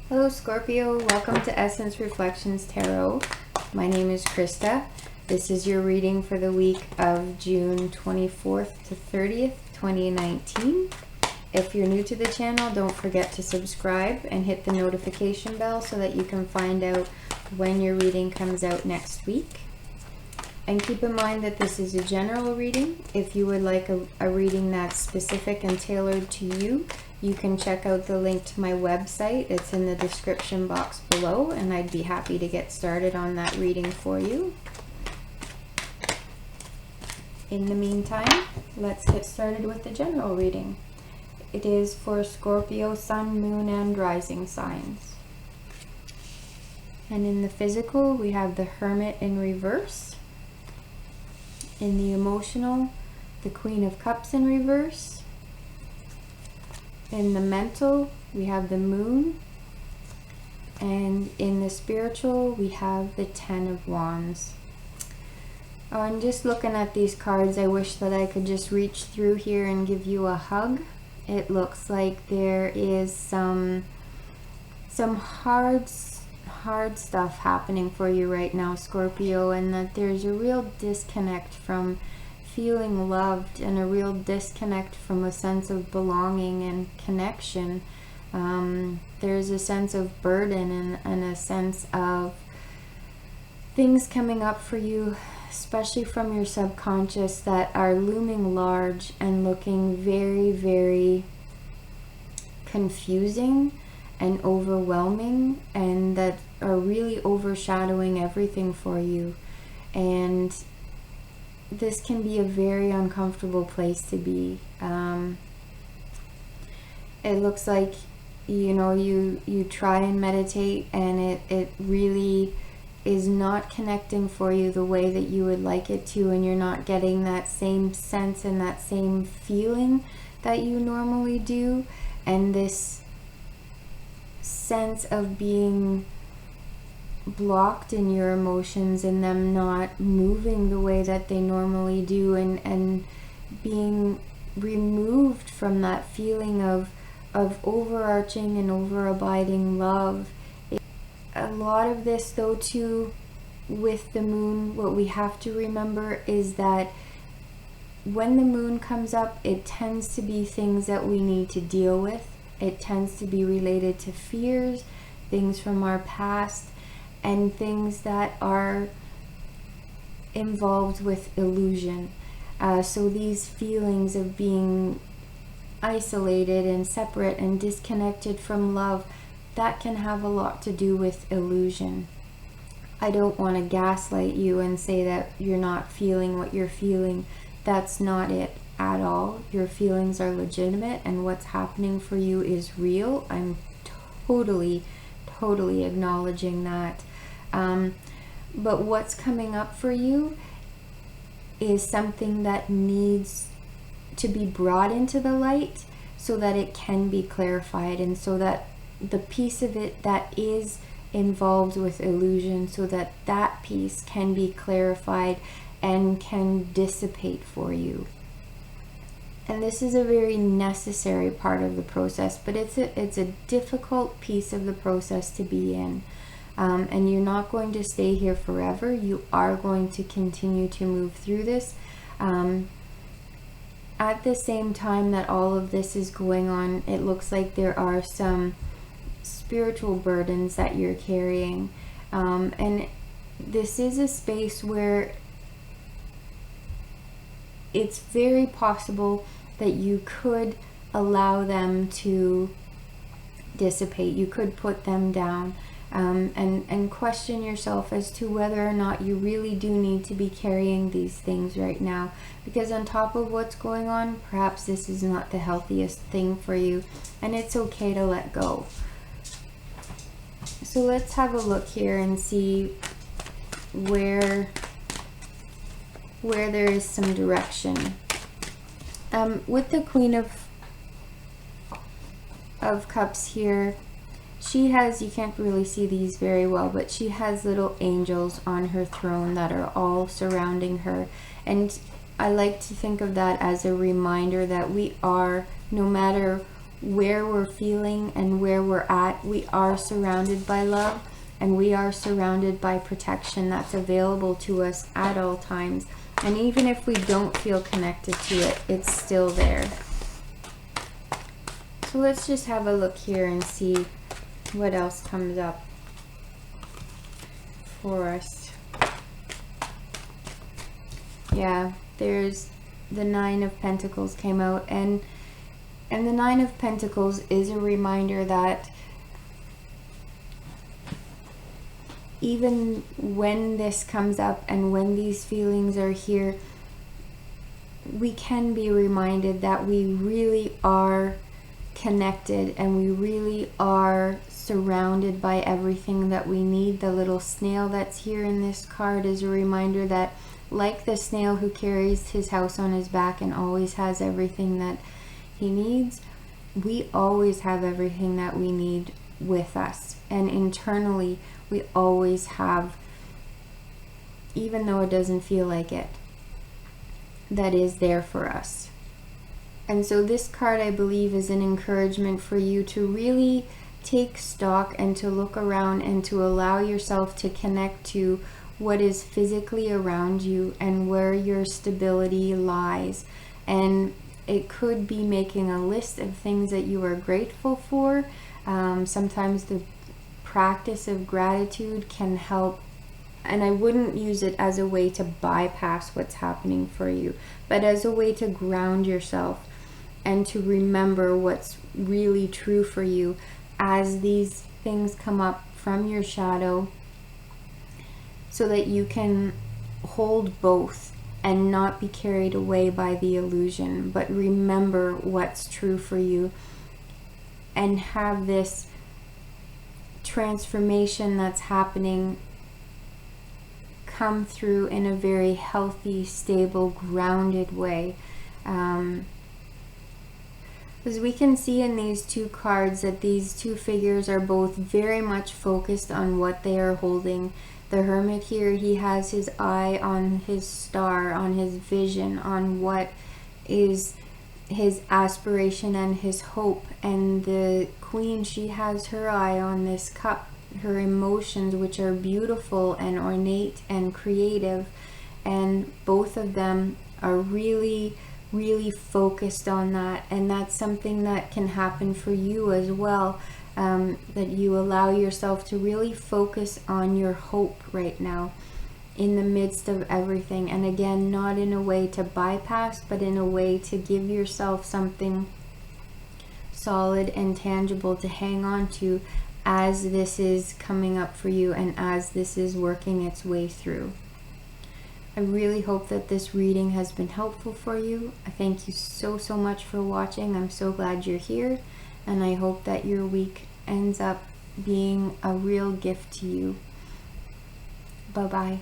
Hello Scorpio, welcome to Essence Reflections Tarot. My name is Krista. This is your reading for the week of June 24th to 30th, 2019. If you're new to the channel, don't forget to subscribe and hit the notification bell so that you can find out when your reading comes out next week. And keep in mind that this is a general reading. If you would like a reading that's specific and tailored to you, you can check out the link to my website. It's in the description box below, and I'd be happy to get started on that reading for you. In the meantime, let's get started with the general reading. It is for Scorpio, Sun, Moon, and Rising signs. And in the physical, we have the Hermit in reverse. In the emotional, the Queen of Cups in reverse. In the mental, we have the Moon. And in the spiritual, we have the Ten of Wands. Oh, and just looking at these cards, I wish that I could just reach through here and give you a hug. It looks like there is some hard stuff happening for you right now, Scorpio, and that there's a real disconnect from feeling loved and a real disconnect from a sense of belonging and connection. There's a sense of burden and a sense of things coming up for you, especially from your subconscious, that are looming large and looking very, very confusing and overwhelming, and that are really overshadowing everything for you. And this can be a very uncomfortable place to be. It looks like, you know, you try and meditate and it really is not connecting for you the way that you would like it to, and you're not getting that same sense and that same feeling that you normally do. And this sense of being blocked in your emotions and them not moving the way that they normally do, and being removed from that feeling of overarching and over-abiding love. A lot of this, though, too, with the moon, what we have to remember is that when the moon comes up, it tends to be things that we need to deal with. It tends to be related to fears, things from our past, and things that are involved with illusion. So these feelings of being isolated and separate and disconnected from love, that can have a lot to do with illusion. I don't want to gaslight you and say that you're not feeling what you're feeling. That's not it at all. Your feelings are legitimate, and what's happening for you is real. I'm totally acknowledging that. But what's coming up for you is something that needs to be brought into the light so that it can be clarified, and so that the piece of it that is involved with illusion, so that that piece can be clarified and can dissipate for you. And this is a very necessary part of the process, but it's a difficult piece of the process to be in. And you're not going to stay here forever. You are going to continue to move through this. At the same time that all of this is going on, it looks like there are some spiritual burdens that you're carrying. And this is a space where it's very possible that you could allow them to dissipate. You could put them down, and question yourself as to whether or not you really do need to be carrying these things right now. Because on top of what's going on, perhaps this is not the healthiest thing for you, and it's okay to let go. So let's have a look here and see where there is some direction. With the Queen of Cups here, she has, you can't really see these very well, but she has little angels on her throne that are all surrounding her. And I like to think of that as a reminder that we are, no matter where we're feeling and where we're at, we are surrounded by love, and we are surrounded by protection that's available to us at all times. And even if we don't feel connected to it, it's still there. So let's just have a look here and see what else comes up for us. Yeah, there's the Nine of Pentacles came out, and the Nine of Pentacles is a reminder that even when this comes up and when these feelings are here, we can be reminded that we really are connected and we really are surrounded by everything that we need. The little snail that's here in this card is a reminder that, like the snail who carries his house on his back and always has everything that he needs, we always have everything that we need with us. And internally, we always have, even though it doesn't feel like it, that is there for us. And so this card, I believe, is an encouragement for you to really take stock and to look around and to allow yourself to connect to what is physically around you and where your stability lies. And it could be making a list of things that you are grateful for. Sometimes the practice of gratitude can help, and I wouldn't use it as a way to bypass what's happening for you, but as a way to ground yourself and to remember what's really true for you as these things come up from your shadow, so that you can hold both and not be carried away by the illusion, but remember what's true for you and have this transformation that's happening come through in a very healthy, stable, grounded way. Because we can see in these two cards that these two figures are both very much focused on what they are holding. The Hermit here, he has his eye on his star, on his vision, on what is his aspiration and his hope. And the Queen, she has her eye on this cup, her emotions, which are beautiful and ornate and creative. And both of them are really focused on that. And that's something that can happen for you as well. That you allow yourself to really focus on your hope right now in the midst of everything. And again, not in a way to bypass, but in a way to give yourself something solid and tangible to hang on to as this is coming up for you and as this is working its way through. I really hope that this reading has been helpful for you. I thank you so much for watching. I'm so glad you're here, and I hope that your week ends up being a real gift to you. Bye-bye.